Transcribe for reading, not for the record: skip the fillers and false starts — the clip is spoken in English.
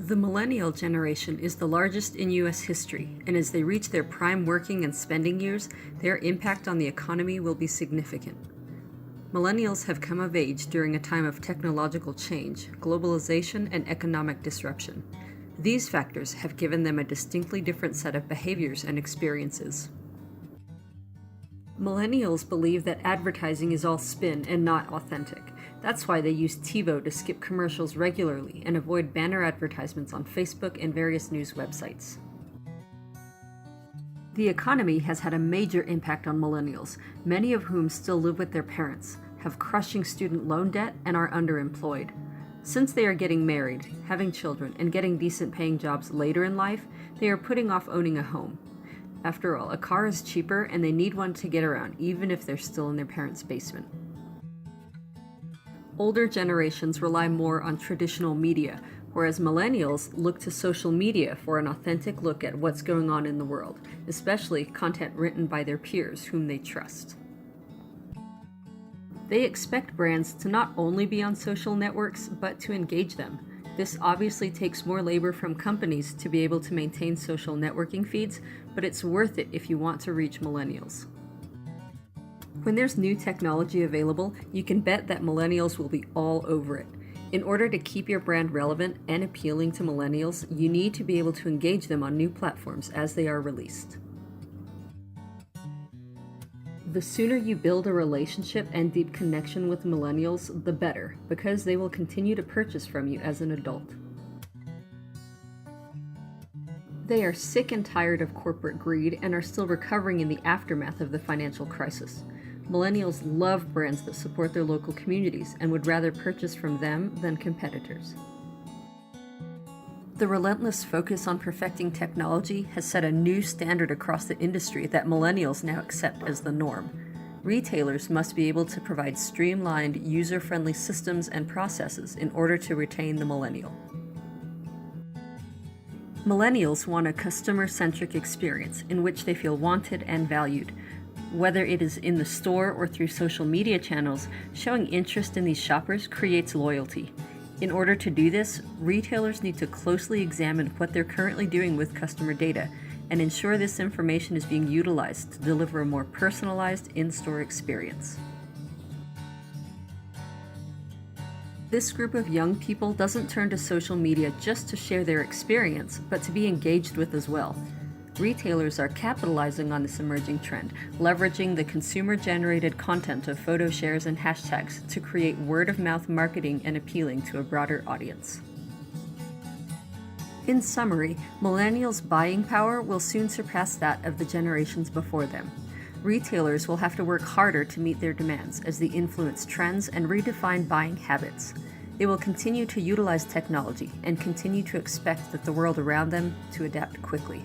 The millennial generation is the largest in U.S. history, and as they reach their prime working and spending years, their impact on the economy will be significant. Millennials have come of age during a time of technological change, globalization, and economic disruption. These factors have given them a distinctly different set of behaviors and experiences. Millennials believe that advertising is all spin and not authentic. That's why they use TiVo to skip commercials regularly and avoid banner advertisements on Facebook and various news websites. The economy has had a major impact on millennials, many of whom still live with their parents, have crushing student loan debt, and are underemployed. Since they are getting married, having children, and getting decent paying jobs later in life, they are putting off owning a home. After all, a car is cheaper and they need one to get around, even if they're still in their parents' basement. Older generations rely more on traditional media, whereas millennials look to social media for an authentic look at what's going on in the world, especially content written by their peers whom they trust. They expect brands to not only be on social networks, but to engage them. This obviously takes more labor from companies to be able to maintain social networking feeds, but it's worth it if you want to reach millennials. When there's new technology available, you can bet that millennials will be all over it. In order to keep your brand relevant and appealing to millennials, you need to be able to engage them on new platforms as they are released. The sooner you build a relationship and deep connection with millennials, the better, because they will continue to purchase from you as an adult. They are sick and tired of corporate greed and are still recovering in the aftermath of the financial crisis. Millennials love brands that support their local communities and would rather purchase from them than competitors. The relentless focus on perfecting technology has set a new standard across the industry that millennials now accept as the norm. Retailers must be able to provide streamlined, user-friendly systems and processes in order to retain the millennial. Millennials want a customer-centric experience in which they feel wanted and valued. Whether it is in the store or through social media channels, showing interest in these shoppers creates loyalty. In order to do this, retailers need to closely examine what they're currently doing with customer data and ensure this information is being utilized to deliver a more personalized in-store experience. This group of young people doesn't turn to social media just to share their experience, but to be engaged with as well. Retailers are capitalizing on this emerging trend, leveraging the consumer-generated content of photo shares and hashtags to create word-of-mouth marketing and appealing to a broader audience. In summary, millennials' buying power will soon surpass that of the generations before them. Retailers will have to work harder to meet their demands as they influence trends and redefine buying habits. They will continue to utilize technology and continue to expect that the world around them to adapt quickly.